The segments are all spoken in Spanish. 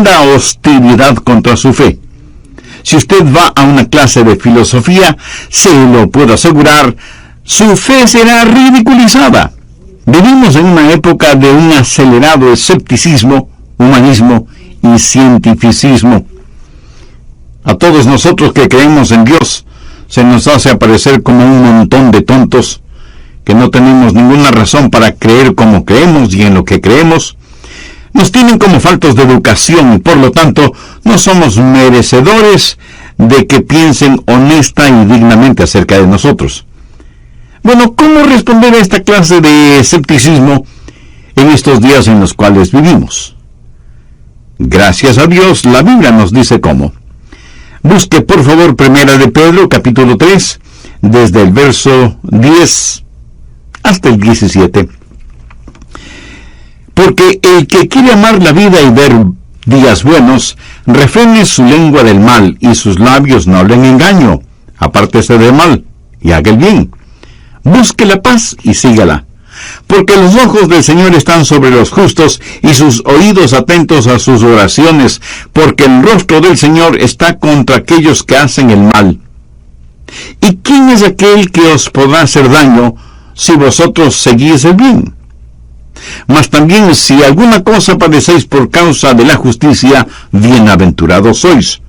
tremenda hostilidad contra su fe. Si usted va a una clase de filosofía, se lo puedo asegurar, su fe será ridiculizada. Vivimos en una época de un acelerado escepticismo, humanismo y cientificismo. A todos nosotros que creemos en Dios, se nos hace aparecer como un montón de tontos que no tenemos ninguna razón para creer como creemos y en lo que creemos. Nos tienen como faltos de educación y por lo tanto no somos merecedores de que piensen honesta y dignamente acerca de nosotros. Bueno, ¿cómo responder a esta clase de escepticismo en estos días en los cuales vivimos? Gracias a Dios, la Biblia nos dice cómo. Busque por favor Primera de Pedro, capítulo 3, desde el verso 10 hasta el 17. Porque el que quiere amar la vida y ver días buenos, refrene su lengua del mal y sus labios no hablen engaño. Apártese del mal y haga el bien. Busque la paz y sígala. Porque los ojos del Señor están sobre los justos y sus oídos atentos a sus oraciones, porque el rostro del Señor está contra aquellos que hacen el mal. ¿Y quién es aquel que os podrá hacer daño si vosotros seguís el bien? Mas también si alguna cosa padecéis por causa de la justicia, bienaventurados sois.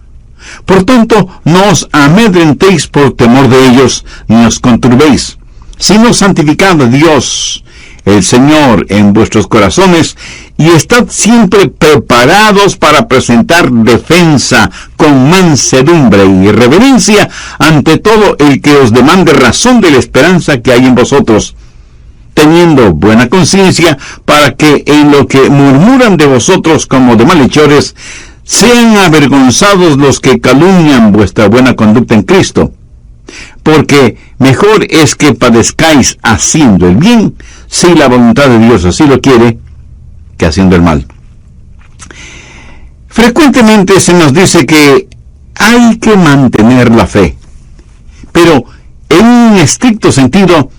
Por tanto, no os amedrentéis por temor de ellos, ni os conturbéis, sino santificad a Dios, el Señor, en vuestros corazones, y estad siempre preparados para presentar defensa con mansedumbre y reverencia ante todo el que os demande razón de la esperanza que hay en vosotros, teniendo buena conciencia, para que en lo que murmuran de vosotros como de malhechores, sean avergonzados los que calumnian vuestra buena conducta en Cristo. Porque mejor es que padezcáis haciendo el bien, si la voluntad de Dios así lo quiere, que haciendo el mal. Frecuentemente se nos dice que hay que mantener la fe, pero en un estricto sentido,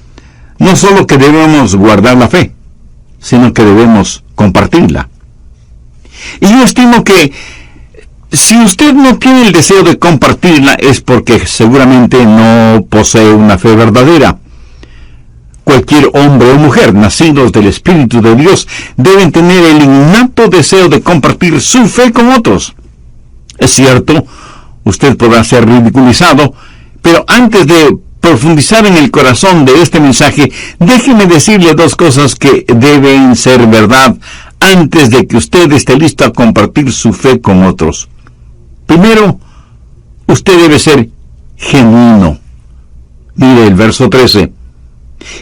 no solo que debemos guardar la fe, sino que debemos compartirla. Y yo estimo que si usted no tiene el deseo de compartirla es porque seguramente no posee una fe verdadera. Cualquier hombre o mujer nacidos del Espíritu de Dios deben tener el innato deseo de compartir su fe con otros. Es cierto, usted podrá ser ridiculizado, pero antes de profundizar en el corazón de este mensaje, déjeme decirle dos cosas que deben ser verdad antes de que usted esté listo a compartir su fe con otros. Primero, usted debe ser genuino. Mire el verso 13.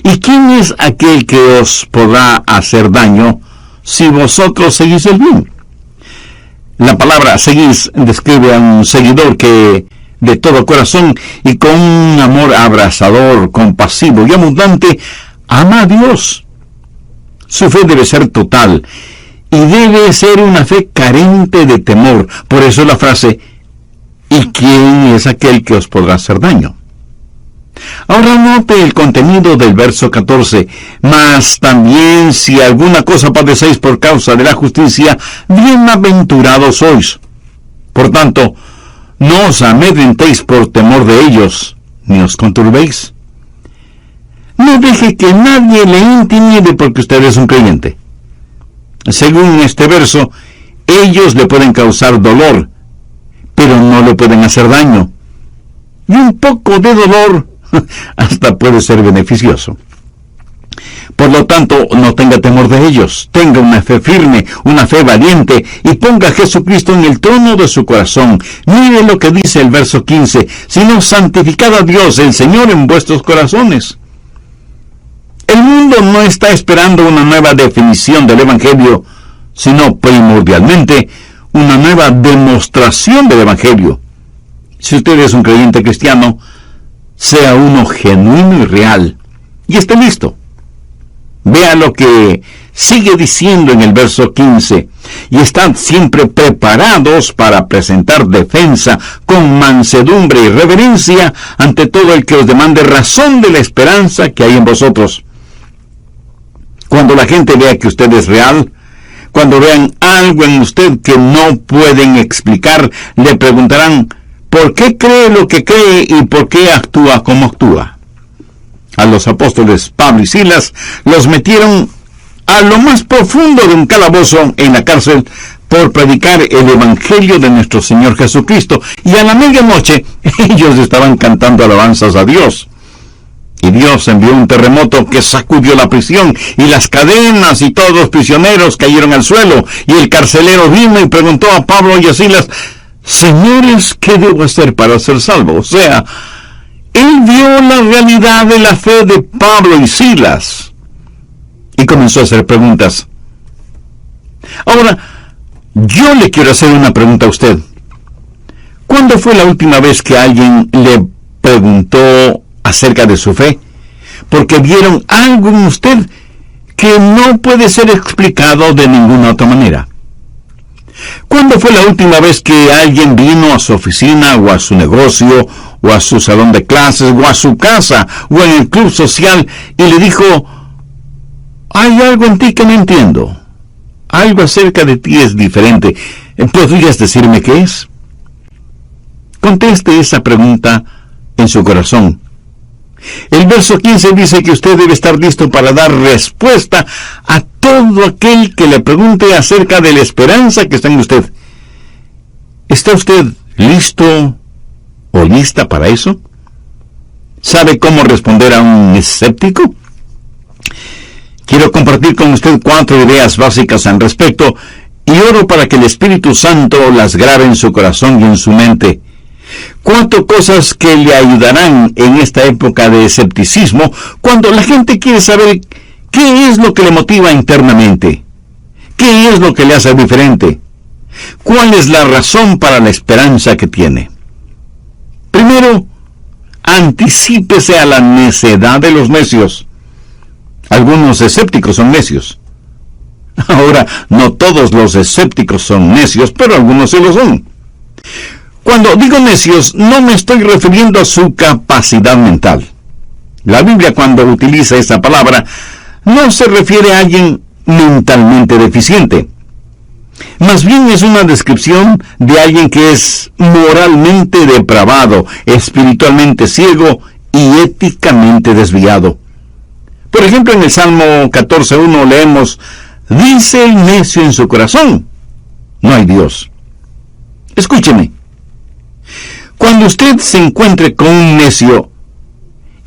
¿Y quién es aquel que os podrá hacer daño si vosotros seguís el bien? La palabra seguís describe a un seguidor que de todo corazón y con un amor abrasador, compasivo y abundante, ama a Dios. Su fe debe ser total y debe ser una fe carente de temor. Por eso la frase, ¿y quién es aquel que os podrá hacer daño? Ahora note el contenido del verso 14. Mas también si alguna cosa padecéis por causa de la justicia, bienaventurados sois. Por tanto, no os amedrentéis por temor de ellos, ni os conturbéis. No deje que nadie le intimide porque usted es un creyente. Según este verso, ellos le pueden causar dolor, pero no le pueden hacer daño. Y un poco de dolor hasta puede ser beneficioso. Por lo tanto, no tenga temor de ellos. Tenga una fe firme, una fe valiente, y ponga a Jesucristo en el trono de su corazón. Mire lo que dice el verso 15. Sino santificad a Dios, el Señor, en vuestros corazones. El mundo no está esperando una nueva definición del Evangelio, sino primordialmente una nueva demostración del Evangelio. Si usted es un creyente cristiano, sea uno genuino y real, y esté listo. Vea lo que sigue diciendo en el verso 15. Y estad siempre preparados para presentar defensa con mansedumbre y reverencia ante todo el que os demande razón de la esperanza que hay en vosotros. Cuando la gente vea que usted es real, cuando vean algo en usted que no pueden explicar, le preguntarán por qué cree lo que cree y por qué actúa como actúa. A los apóstoles Pablo y Silas los metieron a lo más profundo de un calabozo en la cárcel por predicar el Evangelio de nuestro Señor Jesucristo. Y a la medianoche ellos estaban cantando alabanzas a Dios. Y Dios envió un terremoto que sacudió la prisión, y las cadenas y todos los prisioneros cayeron al suelo. Y el carcelero vino y preguntó a Pablo y a Silas: Señores, ¿qué debo hacer para ser salvo? O sea, él vio la realidad de la fe de Pablo y Silas y comenzó a hacer preguntas. Ahora, yo le quiero hacer una pregunta a usted. ¿Cuándo fue la última vez que alguien le preguntó acerca de su fe? Porque vieron algo en usted que no puede ser explicado de ninguna otra manera. ¿Cuándo fue la última vez que alguien vino a su oficina o a su negocio o a su salón de clases o a su casa o en el club social y le dijo: hay algo en ti que no entiendo, algo acerca de ti es diferente, ¿podrías decirme qué es? Conteste esa pregunta en su corazón. El verso 15 dice que usted debe estar listo para dar respuesta a todo aquel que le pregunte acerca de la esperanza que está en usted. ¿Está usted listo o lista para eso? ¿Sabe cómo responder a un escéptico? Quiero compartir con usted 4 ideas básicas al respecto y oro para que el Espíritu Santo las grabe en su corazón y en su mente. 4 cosas que le ayudarán en esta época de escepticismo, cuando la gente quiere saber qué es lo que le motiva internamente, qué es lo que le hace diferente, cuál es la razón para la esperanza que tiene. Primero, anticípese a la necedad de los necios. Algunos escépticos son necios. Ahora, no todos los escépticos son necios, pero algunos sí lo son. Cuando digo necios, no me estoy refiriendo a su capacidad mental. La Biblia, cuando utiliza esa palabra, no se refiere a alguien mentalmente deficiente. Más bien es una descripción de alguien que es moralmente depravado, espiritualmente ciego y éticamente desviado. Por ejemplo, en el Salmo 14:1 leemos: dice el necio en su corazón, no hay Dios. Escúcheme. Cuando usted se encuentre con un necio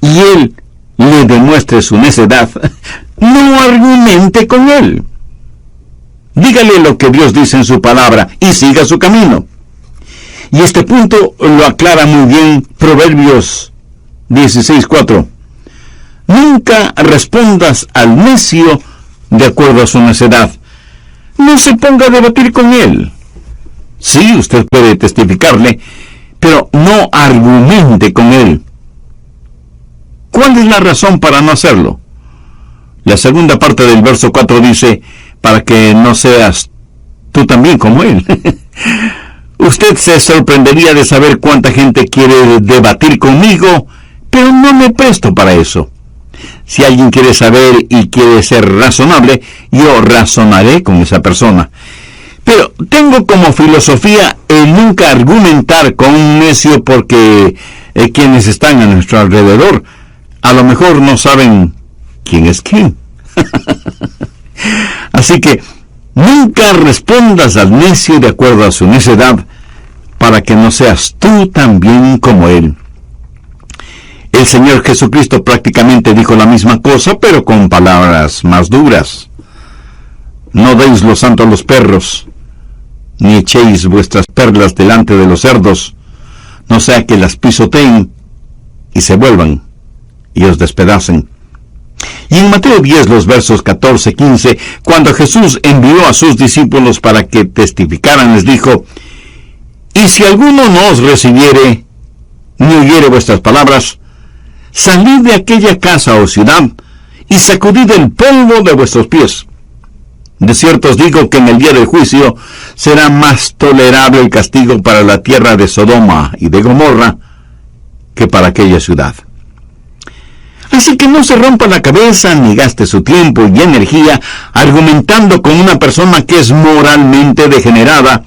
y él le demuestre su necedad, no argumente con él. Dígale lo que Dios dice en su palabra y siga su camino. Y este punto lo aclara muy bien Proverbios 16:4. Nunca respondas al necio de acuerdo a su necedad. No se ponga a debatir con él. Sí, usted puede testificarle, pero no argumente con él. ¿Cuál es la razón para no hacerlo? La segunda parte del verso 4 dice: para que no seas tú también como él. Usted se sorprendería de saber cuánta gente quiere debatir conmigo, pero no me presto para eso. Si alguien quiere saber y quiere ser razonable, yo razonaré con esa persona. Pero tengo como filosofía el nunca argumentar con un necio, porque quienes están a nuestro alrededor a lo mejor no saben quién es quién. Así que nunca respondas al necio de acuerdo a su necedad, para que no seas tú también como él. El Señor Jesucristo prácticamente dijo la misma cosa, pero con palabras más duras. No deis lo santo a los perros, ni echéis vuestras perlas delante de los cerdos, no sea que las pisoteen y se vuelvan y os despedacen. Y en Mateo 10, los versos 14-15, cuando Jesús envió a sus discípulos para que testificaran, les dijo: y si alguno no os recibiere, ni oyere vuestras palabras, salid de aquella casa o ciudad, y sacudid el polvo de vuestros pies. De cierto os digo que en el día del juicio será más tolerable el castigo para la tierra de Sodoma y de Gomorra que para aquella ciudad. Así que no se rompa la cabeza ni gaste su tiempo y energía argumentando con una persona que es moralmente degenerada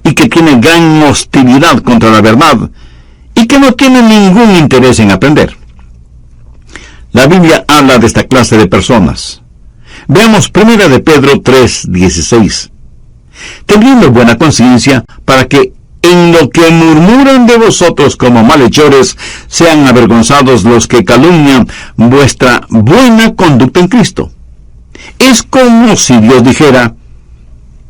y que tiene gran hostilidad contra la verdad y que no tiene ningún interés en aprender. La Biblia habla de esta clase de personas. Veamos 1 de Pedro 3:16. Teniendo buena conciencia para que en lo que murmuran de vosotros como malhechores sean avergonzados los que calumnian vuestra buena conducta en Cristo. Es como si Dios dijera: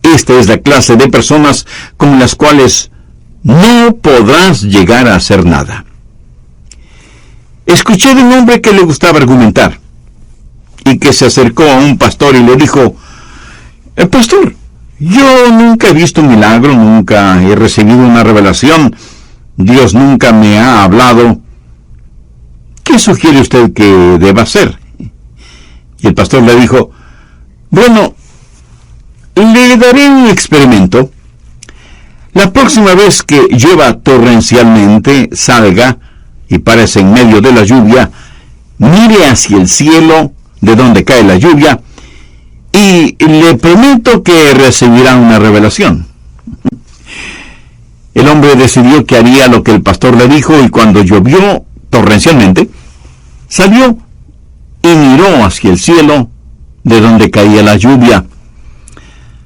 esta es la clase de personas con las cuales no podrás llegar a hacer nada. Escuché de un hombre que le gustaba argumentar y que se acercó a un pastor y le dijo: pastor, yo nunca he visto un milagro, nunca he recibido una revelación, Dios nunca me ha hablado. ¿Qué sugiere usted que deba hacer? Y el pastor le dijo: bueno, le daré un experimento. La próxima vez que llueva torrencialmente, salga y párese en medio de la lluvia, mire hacia el cielo de donde cae la lluvia, y le prometo que recibirá una revelación. El hombre decidió que haría lo que el pastor le dijo, y cuando llovió torrencialmente, salió y miró hacia el cielo de donde caía la lluvia.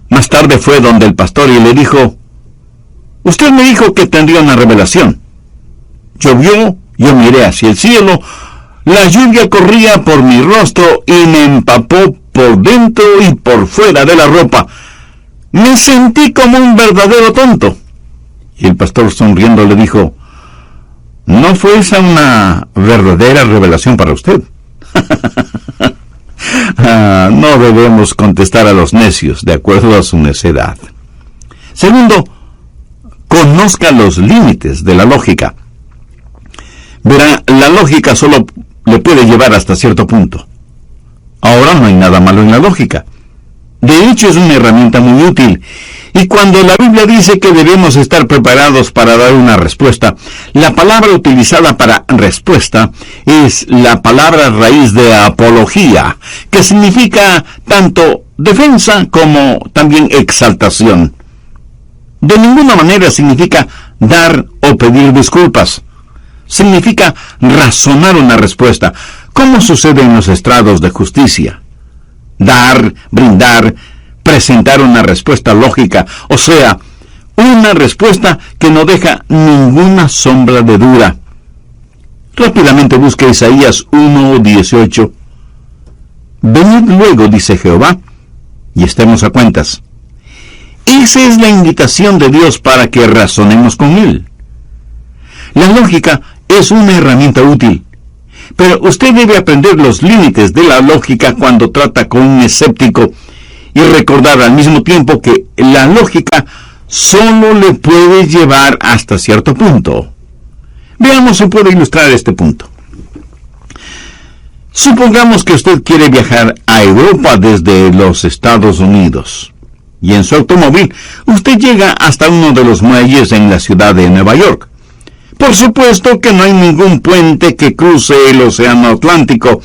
Más tarde fue donde el pastor y le dijo: usted me dijo que tendría una revelación. Llovió, yo miré hacia el cielo, la lluvia corría por mi rostro y me empapó por dentro y por fuera de la ropa. Me sentí como un verdadero tonto. Y el pastor, sonriendo, le dijo: ¿no fue esa una verdadera revelación para usted? No debemos contestar a los necios de acuerdo a su necedad. Segundo, conozca los límites de la lógica. Verá, la lógica solo le puede llevar hasta cierto punto. Ahora, no hay nada malo en la lógica. De hecho, es una herramienta muy útil. Y cuando la Biblia dice que debemos estar preparados para dar una respuesta, la palabra utilizada para respuesta es la palabra raíz de apología, que significa tanto defensa como también exaltación. De ninguna manera significa dar o pedir disculpas. Significa razonar una respuesta, como sucede en los estrados de justicia. Dar, brindar, presentar una respuesta lógica, o sea, una respuesta que no deja ninguna sombra de duda. Rápidamente busque Isaías 1:18. Venid luego, dice Jehová, y estemos a cuentas. Esa es la invitación de Dios para que razonemos con Él. La lógica es una herramienta útil, pero usted debe aprender los límites de la lógica cuando trata con un escéptico y recordar al mismo tiempo que la lógica solo le puede llevar hasta cierto punto. Veamos si puedo ilustrar este punto. Supongamos que usted quiere viajar a Europa desde los Estados Unidos, y en su automóvil usted llega hasta uno de los muelles en la ciudad de Nueva York. Por supuesto que no hay ningún puente que cruce el océano Atlántico,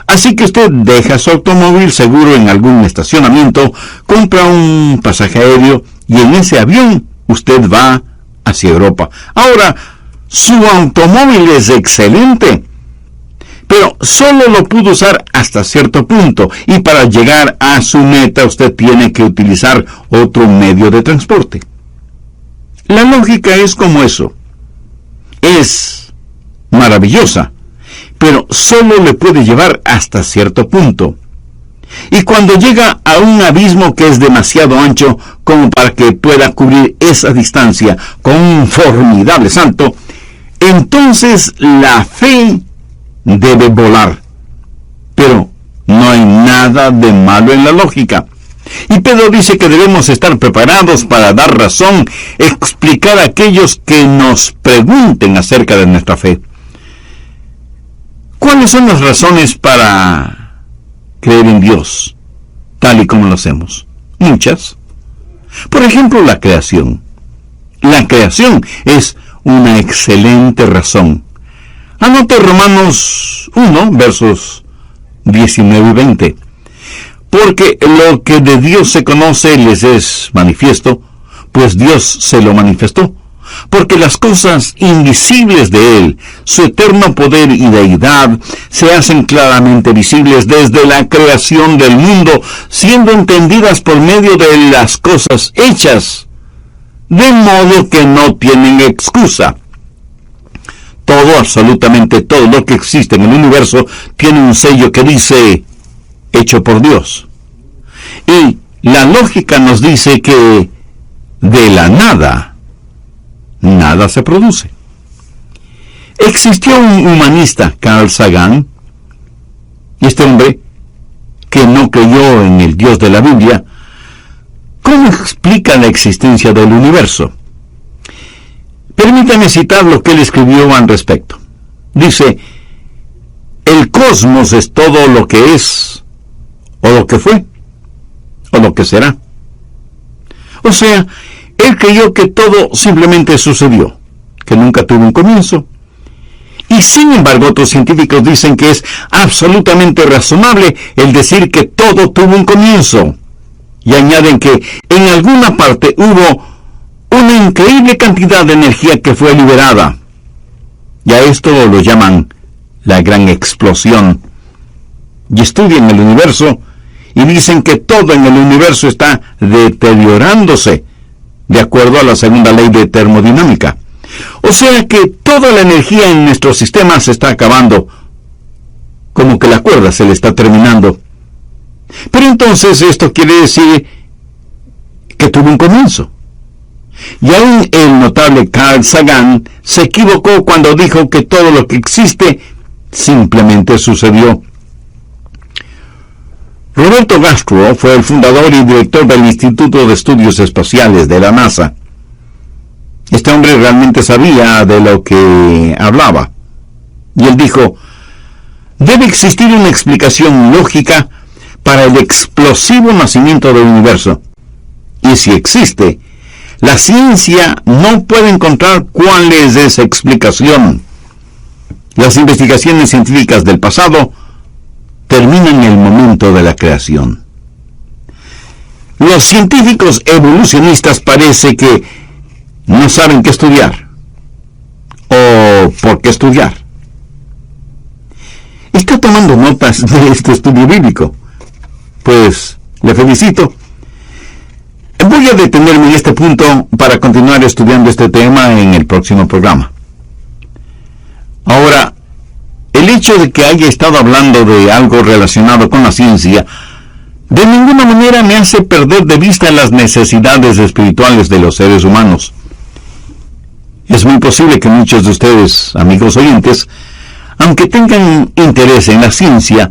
así que usted deja su automóvil seguro en algún estacionamiento, compra un pasaje aéreo y en ese avión usted va hacia Europa. Ahora, su automóvil es excelente, pero solo lo pudo usar hasta cierto punto, y para llegar a su meta usted tiene que utilizar otro medio de transporte. La lógica es como eso. Es maravillosa, pero solo le puede llevar hasta cierto punto. Y cuando llega a un abismo que es demasiado ancho como para que pueda cubrir esa distancia con un formidable salto, entonces la fe debe volar. Pero no hay nada de malo en la lógica. Y Pedro dice que debemos estar preparados para dar razón, explicar a aquellos que nos pregunten acerca de nuestra fe. ¿Cuáles son las razones para creer en Dios, tal y como lo hacemos? Muchas. Por ejemplo, la creación. La creación es una excelente razón. Anote Romanos 1, versos 19 y 20. Porque lo que de Dios se conoce les es manifiesto, pues Dios se lo manifestó. Porque las cosas invisibles de Él, su eterno poder y deidad, se hacen claramente visibles desde la creación del mundo, siendo entendidas por medio de las cosas hechas, de modo que no tienen excusa. Todo, absolutamente todo lo que existe en el universo, tiene un sello que dice, hecho por Dios. Y la lógica nos dice que de la nada se produce. Existió un humanista, Carl Sagan, y este hombre, que no creyó en el Dios de la Biblia, ¿cómo explica la existencia del universo? Permítame citar lo que él escribió al respecto. Dice, el cosmos es todo lo que es, o lo que fue, o lo que será. O sea, él creyó que todo simplemente sucedió, que nunca tuvo un comienzo. Y sin embargo, otros científicos dicen que es absolutamente razonable el decir que todo tuvo un comienzo. Y añaden que en alguna parte hubo una increíble cantidad de energía que fue liberada. Y a esto lo llaman la gran explosión. Y estudian el universo y dicen que todo en el universo está deteriorándose, de acuerdo a la segunda ley de termodinámica. O sea que toda la energía en nuestro sistema se está acabando, como que la cuerda se le está terminando. Pero entonces esto quiere decir que tuvo un comienzo. Y aún el notable Carl Sagan se equivocó cuando dijo que todo lo que existe simplemente sucedió. Roberto Castro fue el fundador y director del Instituto de Estudios Espaciales de la NASA. Este hombre realmente sabía de lo que hablaba. Y él dijo, debe existir una explicación lógica para el explosivo nacimiento del universo. Y si existe, la ciencia no puede encontrar cuál es esa explicación. Las investigaciones científicas del pasado terminan en el momento de la creación. Los científicos evolucionistas parece que no saben qué estudiar o por qué estudiar. ¿Está tomando notas de este estudio bíblico? Pues le felicito. Voy a detenerme en este punto para continuar estudiando este tema en el próximo programa. Ahora, el hecho de que haya estado hablando de algo relacionado con la ciencia, de ninguna manera me hace perder de vista las necesidades espirituales de los seres humanos. Es muy posible que muchos de ustedes, amigos oyentes, aunque tengan interés en la ciencia,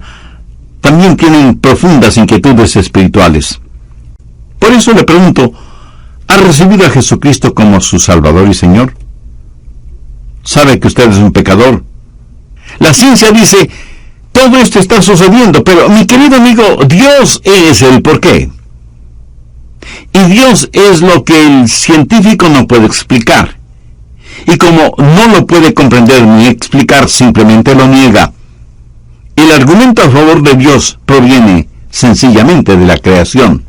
también tienen profundas inquietudes espirituales. Por eso le pregunto, ¿ha recibido a Jesucristo como su Salvador y Señor? ¿Sabe que usted es un pecador? La ciencia dice, todo esto está sucediendo, pero mi querido amigo, Dios es el porqué. Y Dios es lo que el científico no puede explicar. Y como no lo puede comprender ni explicar, simplemente lo niega. El argumento a favor de Dios proviene sencillamente de la creación.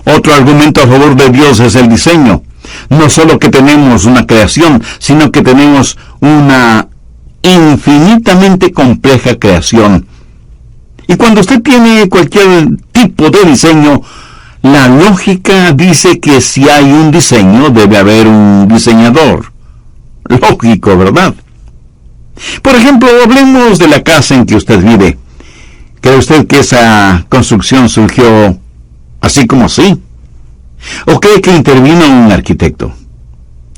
Otro argumento a favor de Dios es el diseño. No solo que tenemos una creación, sino que tenemos una infinitamente compleja creación. Y cuando usted tiene cualquier tipo de diseño, la lógica dice que si hay un diseño, debe haber un diseñador. Lógico, ¿verdad? Por ejemplo, hablemos de la casa en que usted vive. ¿Cree usted que esa construcción surgió así como así? ¿O cree que intervino un arquitecto?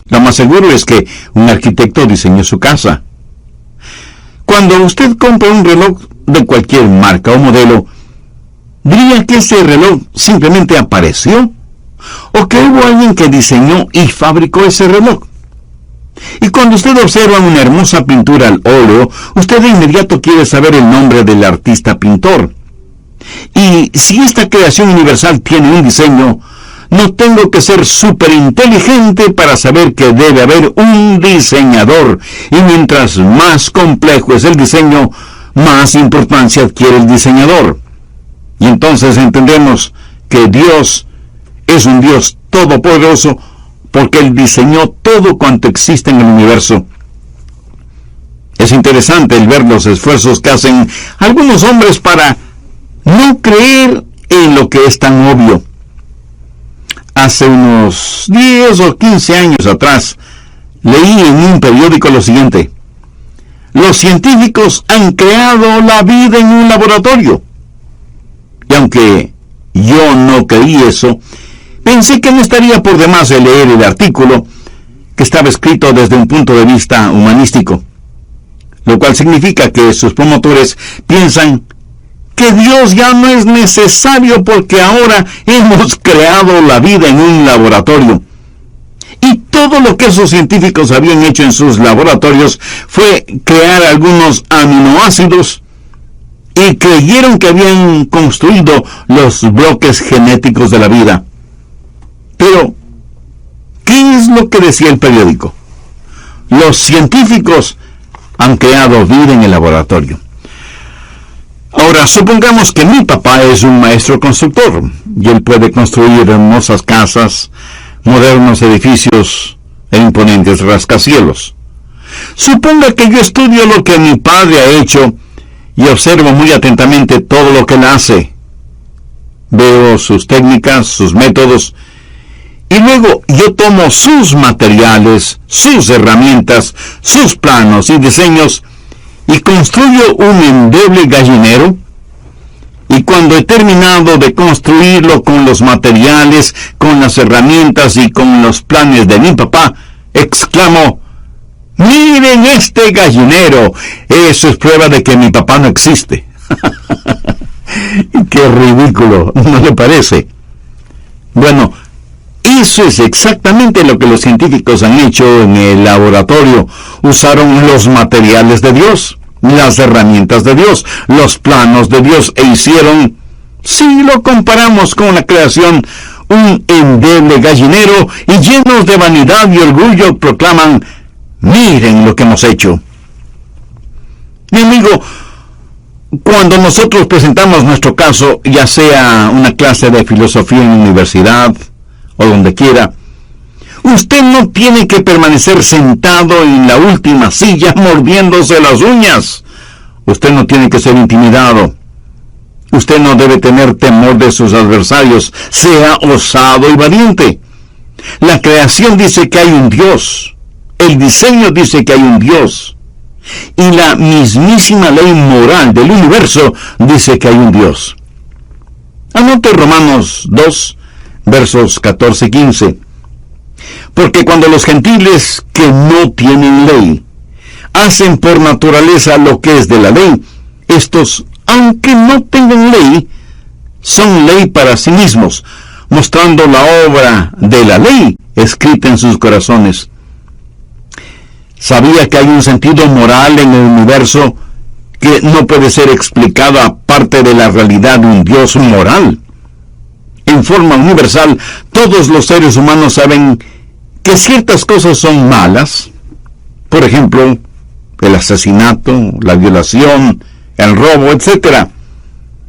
Lo más seguro es que un arquitecto diseñó su casa. Cuando usted compra un reloj de cualquier marca o modelo, ¿diría que ese reloj simplemente apareció? ¿O que hubo alguien que diseñó y fabricó ese reloj? Y cuando usted observa una hermosa pintura al óleo, usted de inmediato quiere saber el nombre del artista pintor. Y si esta creación universal tiene un diseño, No tengo que ser súper inteligente para saber que debe haber un diseñador. Y mientras más complejo es el diseño, más importancia adquiere el diseñador. Y entonces entendemos que Dios es un Dios todopoderoso porque Él diseñó todo cuanto existe en el universo. Es interesante el ver los esfuerzos que hacen algunos hombres para no creer en lo que es tan obvio. Hace unos 10 o 15 años atrás, leí en un periódico lo siguiente: los científicos han creado la vida en un laboratorio. Y aunque yo no creí eso, pensé que no estaría por demás de leer el artículo, que estaba escrito desde un punto de vista humanístico, lo cual significa que sus promotores piensan que Dios ya no es necesario porque ahora hemos creado la vida en un laboratorio. Y todo lo que esos científicos habían hecho en sus laboratorios fue crear algunos aminoácidos y creyeron que habían construido los bloques genéticos de la vida. Pero, ¿qué es lo que decía el periódico? Los científicos han creado vida en el laboratorio. Ahora, supongamos que mi papá es un maestro constructor y él puede construir hermosas casas, modernos edificios e imponentes rascacielos. Suponga que yo estudio lo que mi padre ha hecho y observo muy atentamente todo lo que él hace. Veo sus técnicas, sus métodos, y luego yo tomo sus materiales, sus herramientas, sus planos y diseños y construyo un endeble gallinero. Y cuando he terminado de construirlo con los materiales, con las herramientas y con los planes de mi papá, exclamo: ¡miren este gallinero! Eso es prueba de que mi papá no existe. ¡Qué ridículo! ¿No le parece? Bueno, eso es exactamente lo que los científicos han hecho en el laboratorio. Usaron los materiales de Dios, las herramientas de Dios, los planos de Dios, e hicieron, si lo comparamos con la creación, un endeble gallinero, y llenos de vanidad y orgullo proclaman: miren lo que hemos hecho. Mi amigo, cuando nosotros presentamos nuestro caso, ya sea una clase de filosofía en la universidad o donde quiera, usted no tiene que permanecer sentado en la última silla mordiéndose las uñas. Usted no tiene que ser intimidado. Usted no debe tener temor de sus adversarios. Sea osado y valiente. La creación dice que hay un Dios. El diseño dice que hay un Dios. Y la mismísima ley moral del universo dice que hay un Dios. Anote Romanos 2, versos 14 y 15. Porque cuando los gentiles que no tienen ley hacen por naturaleza lo que es de la ley, estos, aunque no tengan ley, son ley para sí mismos, mostrando la obra de la ley escrita en sus corazones. ¿Sabía que hay un sentido moral en el universo que no puede ser explicado aparte de la realidad de un Dios moral? En forma universal, todos los seres humanos saben que ciertas cosas son malas. Por ejemplo, el asesinato, la violación, el robo, etc.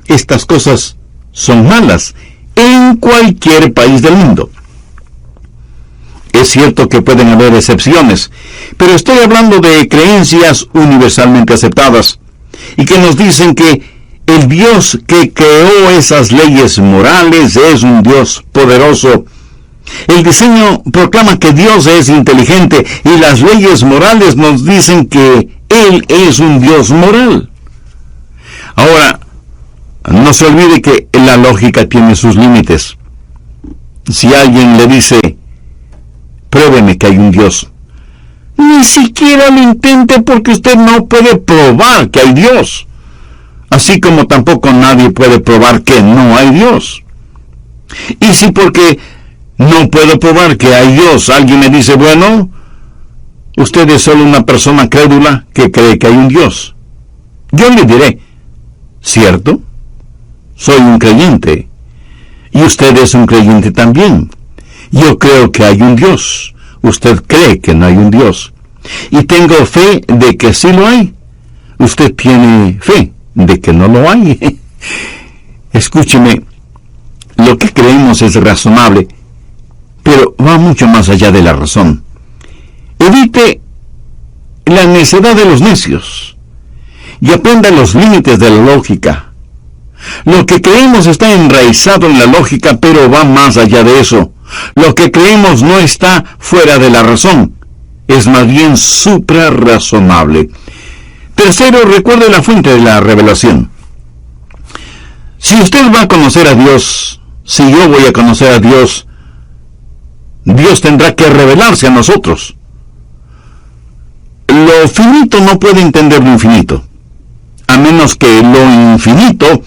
Estas cosas son malas en cualquier país del mundo. Es cierto que pueden haber excepciones, pero estoy hablando de creencias universalmente aceptadas y que nos dicen que el Dios que creó esas leyes morales es un Dios poderoso. El diseño proclama que Dios es inteligente y las leyes morales nos dicen que Él es un Dios moral. Ahora, no se olvide que la lógica tiene sus límites. Si alguien le dice: pruébeme que hay un Dios, ni siquiera lo intente, porque usted no puede probar que hay Dios. Así como tampoco nadie puede probar que no hay Dios. Y si porque no puedo probar que hay Dios, alguien me dice: bueno, usted es solo una persona crédula que cree que hay un Dios, yo le diré: ¿cierto? Soy un creyente. Y usted es un creyente también. Yo creo que hay un Dios. Usted cree que no hay un Dios. Y tengo fe de que sí lo hay. Usted tiene fe de que no lo hay. Escúcheme, lo que creemos es razonable, pero va mucho más allá de la razón. Evite la necedad de los necios y aprenda los límites de la lógica. Lo que creemos está enraizado en la lógica, pero va más allá de eso. Lo que creemos no está fuera de la razón, es más bien suprarrazonable. Tercero, recuerde la fuente de la revelación. Si usted va a conocer a Dios, si yo voy a conocer a Dios, Dios tendrá que revelarse a nosotros. Lo finito no puede entender lo infinito, a menos que lo infinito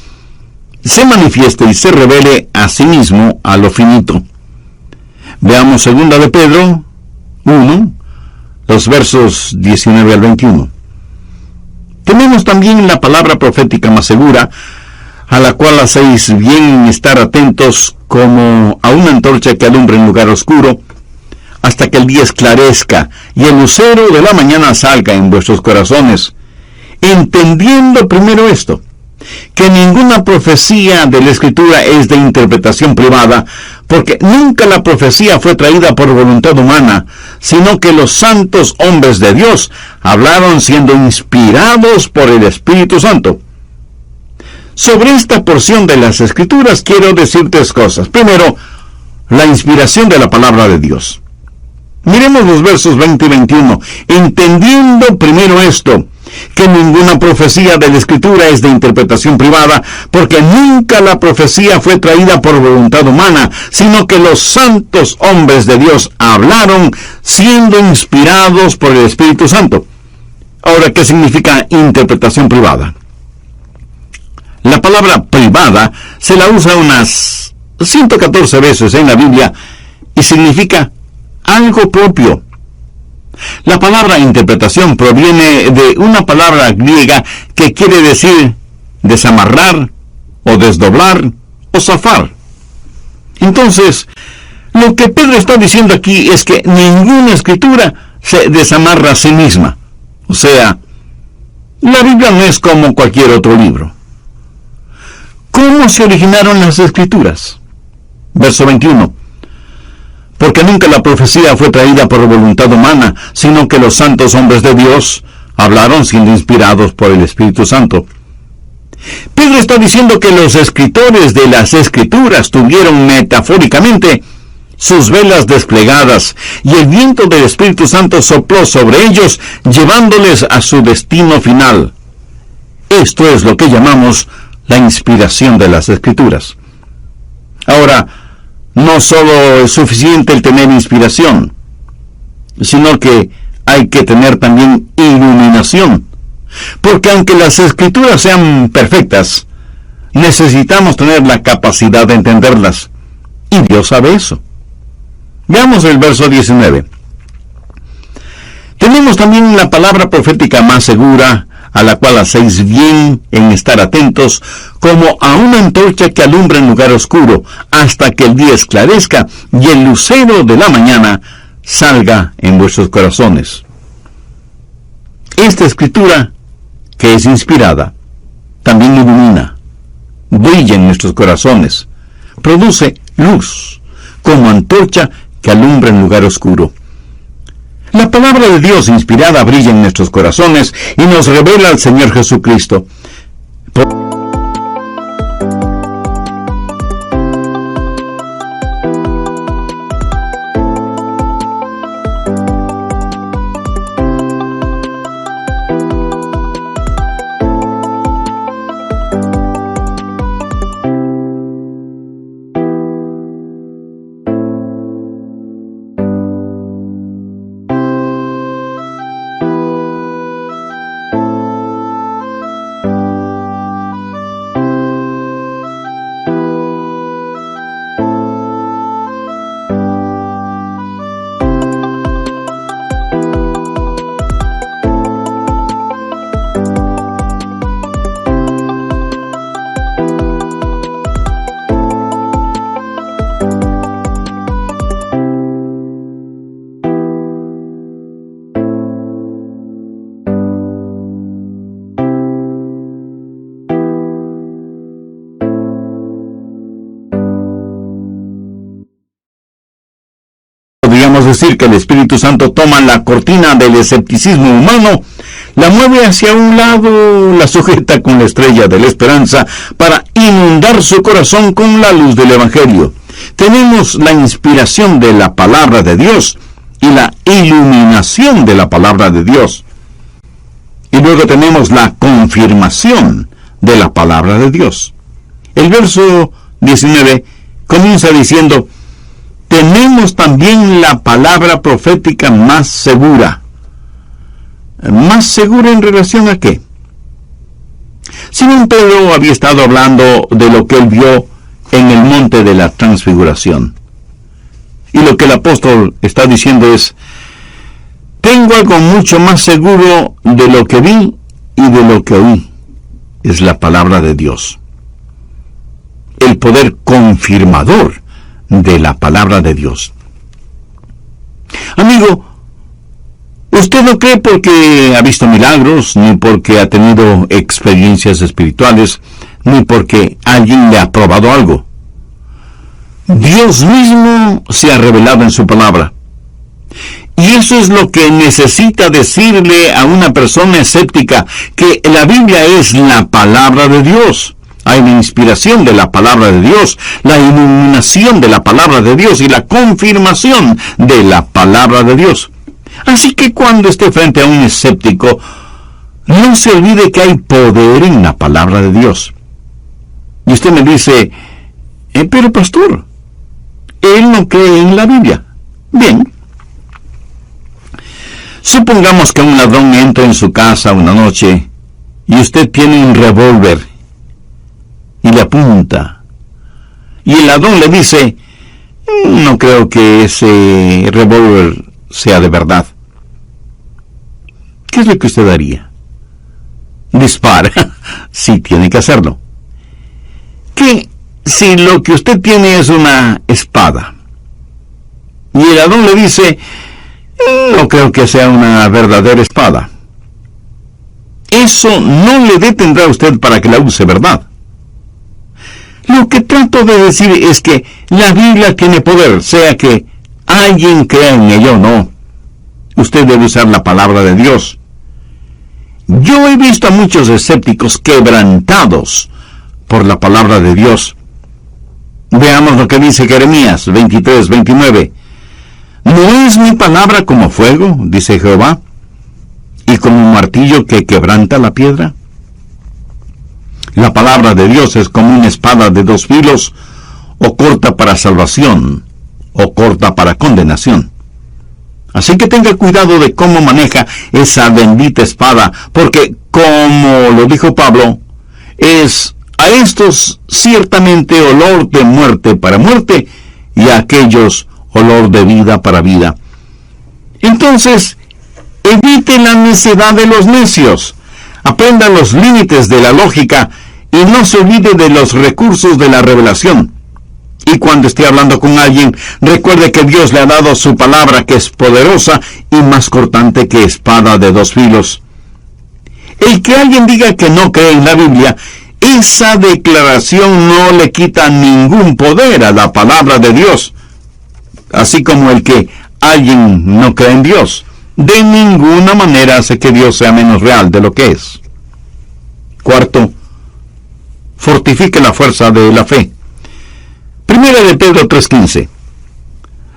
se manifieste y se revele a sí mismo a lo finito. Veamos 2 de Pedro 1, los versos 19 al 21. Tenemos también la palabra profética más segura, a la cual hacéis bien en estar atentos como a una antorcha que alumbra en lugar oscuro, hasta que el día esclarezca y el lucero de la mañana salga en vuestros corazones, entendiendo primero esto, que ninguna profecía de la Escritura es de interpretación privada, porque nunca la profecía fue traída por voluntad humana, sino que los santos hombres de Dios hablaron siendo inspirados por el Espíritu Santo. Sobre esta porción de las Escrituras quiero decir 3 cosas. Primero, la inspiración de la palabra de Dios. Miremos los versos 20 y 21. Entendiendo primero esto, que ninguna profecía de la Escritura es de interpretación privada, porque nunca la profecía fue traída por voluntad humana, sino que los santos hombres de Dios hablaron siendo inspirados por el Espíritu Santo. Ahora, ¿qué significa interpretación privada? La palabra privada se la usa unas 114 veces en la Biblia y significa algo propio. La palabra interpretación proviene de una palabra griega que quiere decir desamarrar o desdoblar o zafar. Entonces, lo que Pedro está diciendo aquí es que ninguna escritura se desamarra a sí misma. O sea, la Biblia no es como cualquier otro libro. ¿Cómo se originaron las escrituras? Verso 21. Porque nunca la profecía fue traída por voluntad humana, sino que los santos hombres de Dios hablaron siendo inspirados por el Espíritu Santo. Pedro está diciendo que los escritores de las Escrituras tuvieron metafóricamente sus velas desplegadas y el viento del Espíritu Santo sopló sobre ellos, llevándoles a su destino final. Esto es lo que llamamos la inspiración de las Escrituras. Ahora, no solo es suficiente el tener inspiración, sino que hay que tener también iluminación. Porque aunque las Escrituras sean perfectas, necesitamos tener la capacidad de entenderlas. Y Dios sabe eso. Veamos el verso 19. Tenemos también la palabra profética más segura, a la cual hacéis bien en estar atentos, como a una antorcha que alumbra en lugar oscuro, hasta que el día esclarezca y el lucero de la mañana salga en vuestros corazones. Esta escritura, que es inspirada, también ilumina, brilla en nuestros corazones, produce luz, como antorcha que alumbra en lugar oscuro. La palabra de Dios inspirada brilla en nuestros corazones y nos revela al Señor Jesucristo. decir que el Espíritu Santo toma la cortina del escepticismo humano, la mueve hacia un lado, la sujeta con la estrella de la esperanza para inundar su corazón con la luz del Evangelio. Tenemos la inspiración de la palabra de Dios y la iluminación de la palabra de Dios. Y luego tenemos la confirmación de la palabra de Dios. El verso 19 comienza diciendo: tenemos también la palabra profética más segura. ¿Más segura en relación a qué? Simón Pedro había estado hablando de lo que él vio en el monte de la transfiguración. Y lo que el apóstol está diciendo es: tengo algo mucho más seguro de lo que vi y de lo que oí. Es la palabra de Dios. El poder confirmador de la palabra de Dios. Amigo, usted no cree porque ha visto milagros, ni porque ha tenido experiencias espirituales, ni porque alguien le ha probado algo. Dios mismo se ha revelado en su palabra. Y eso es lo que necesita decirle a una persona escéptica, que la Biblia es la palabra de Dios. Hay la inspiración de la palabra de Dios, la iluminación de la palabra de Dios y la confirmación de la palabra de Dios. Así que cuando esté frente a un escéptico, no se olvide que hay poder en la palabra de Dios. Y usted me dice: pero pastor, él no cree en la Biblia. Bien. Supongamos que un ladrón entra en su casa una noche y usted tiene un revólver y le apunta. Y el ladrón le dice: no creo que ese revólver sea de verdad. ¿Qué es lo que usted haría? Dispara. Sí, tiene que hacerlo. ¿Qué si lo que usted tiene es una espada? Y el ladrón le dice: no creo que sea una verdadera espada. Eso no le detendrá a usted para que la use, ¿verdad? Lo que trato de decir es que la Biblia tiene poder, sea que alguien crea en ella o no. Usted debe usar la palabra de Dios. Yo he visto a muchos escépticos quebrantados por la palabra de Dios. Veamos lo que dice Jeremías 23:29. ¿No es mi palabra como fuego, dice Jehová, y como un martillo que quebranta la piedra? La palabra de Dios es como una espada de dos filos, o corta para salvación, o corta para condenación. Así que tenga cuidado de cómo maneja esa bendita espada, porque, como lo dijo Pablo, es a estos ciertamente olor de muerte para muerte, y a aquellos olor de vida para vida. Entonces, evite la necedad de los necios. Aprenda los límites de la lógica y no se olvide de los recursos de la revelación. Y cuando esté hablando con alguien, recuerde que Dios le ha dado su palabra, que es poderosa y más cortante que espada de dos filos. El que alguien diga que no cree en la Biblia, esa declaración no le quita ningún poder a la palabra de Dios. Así como el que alguien no cree en Dios, de ninguna manera hace que Dios sea menos real de lo que es. Cuarto, fortifique la fuerza de la fe. Primera de Pedro 3:15.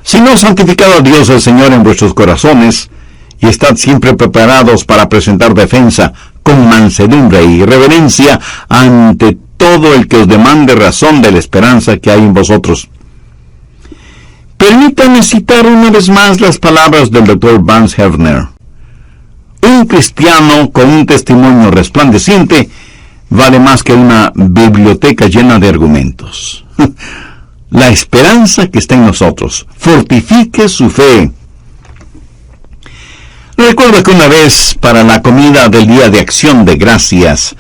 Si no, santificad a Dios el Señor en vuestros corazones, y estad siempre preparados para presentar defensa con mansedumbre y reverencia ante todo el que os demande razón de la esperanza que hay en vosotros. Permítanme citar una vez más las palabras del Dr. Vance Havner. Un cristiano con un testimonio resplandeciente vale más que una biblioteca llena de argumentos. La esperanza que está en nosotros. Fortifique su fe. Recuerdo que una vez, para la comida del Día de Acción de Gracias,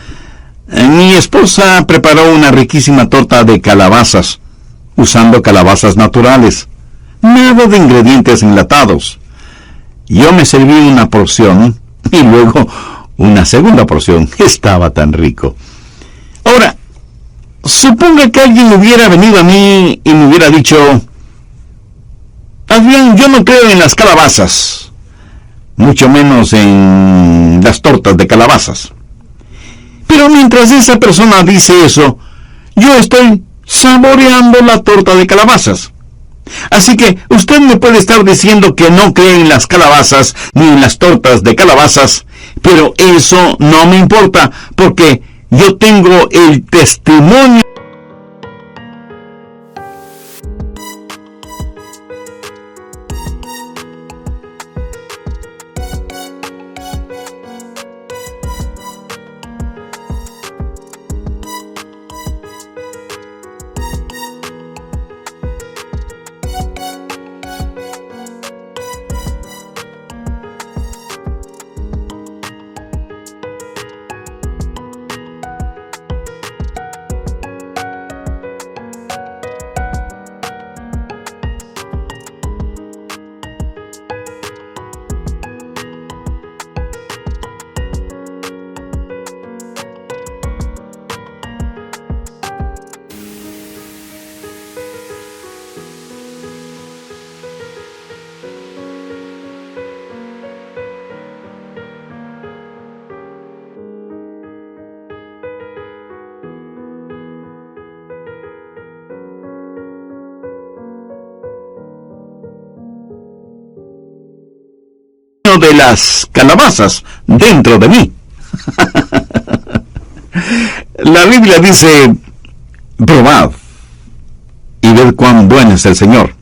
mi esposa preparó una riquísima torta de calabazas, usando calabazas naturales. Nada de ingredientes enlatados. Yo me serví una porción y luego una segunda porción. Estaba tan rico. Ahora, suponga que alguien hubiera venido a mí y me hubiera dicho: Adrián, yo no creo en las calabazas, mucho menos en las tortas de calabazas. Pero mientras esa persona dice eso, yo estoy saboreando la torta de calabazas. Así que usted me puede estar diciendo que no cree en las calabazas ni en las tortas de calabazas, pero eso no me importa, porque yo tengo el testimonio de las calabazas dentro de mí. La Biblia dice: probad y ved cuán bueno es el Señor.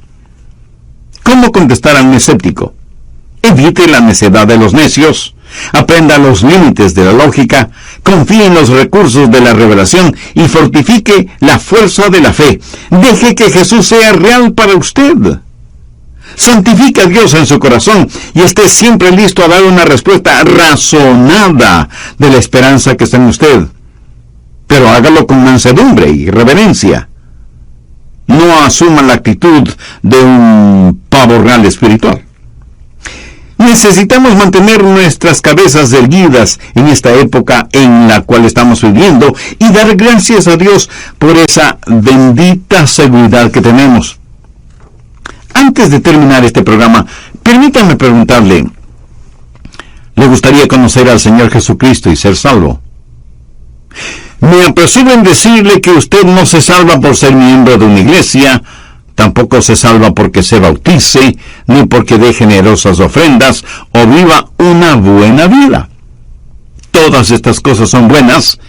¿Cómo contestar a un escéptico? Evite la necedad de los necios, aprenda los límites de la lógica, confíe en los recursos de la revelación y fortifique la fuerza de la fe. Deje que Jesús sea real para usted. Santifique a Dios en su corazón y esté siempre listo a dar una respuesta razonada de la esperanza que está en usted. Pero hágalo con mansedumbre y reverencia. No asuma la actitud de un pavo real espiritual. Necesitamos mantener nuestras cabezas erguidas en esta época en la cual estamos viviendo y dar gracias a Dios por esa bendita seguridad que tenemos. Antes de terminar este programa, permítanme preguntarle, ¿le gustaría conocer al Señor Jesucristo y ser salvo? Me apresuro en decirle que usted no se salva por ser miembro de una iglesia, tampoco se salva porque se bautice, ni porque dé generosas ofrendas o viva una buena vida. Todas estas cosas son buenas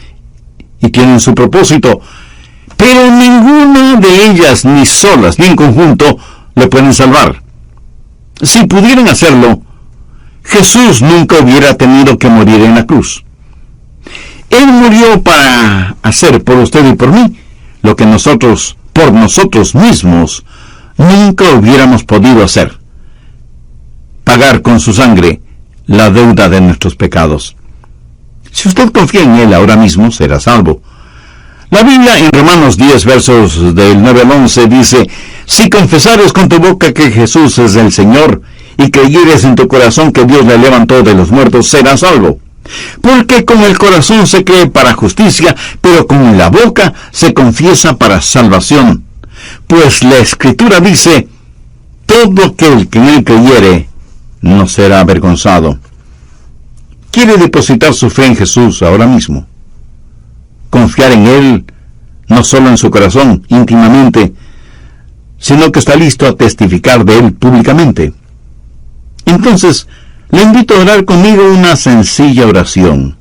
y tienen su propósito, pero ninguna de ellas, ni solas ni en conjunto, le pueden salvar. Si pudieran hacerlo, Jesús nunca hubiera tenido que morir en la cruz. Él murió para hacer por usted y por mí lo que nosotros, por nosotros mismos, nunca hubiéramos podido hacer: pagar con su sangre la deuda de nuestros pecados. Si usted confía en Él ahora mismo, será salvo. La Biblia en Romanos 10, versos del 9 al 11 dice: si confesares con tu boca que Jesús es el Señor, y creyeres en tu corazón que Dios le levantó de los muertos, serás salvo. Porque con el corazón se cree para justicia, pero con la boca se confiesa para salvación. Pues la Escritura dice: todo aquel que en Él creyere no será avergonzado. ¿Quiere depositar su fe en Jesús ahora mismo? Confiar en Él, no solo en su corazón, íntimamente, sino que está listo a testificar de Él públicamente. Entonces, le invito a orar conmigo una sencilla oración.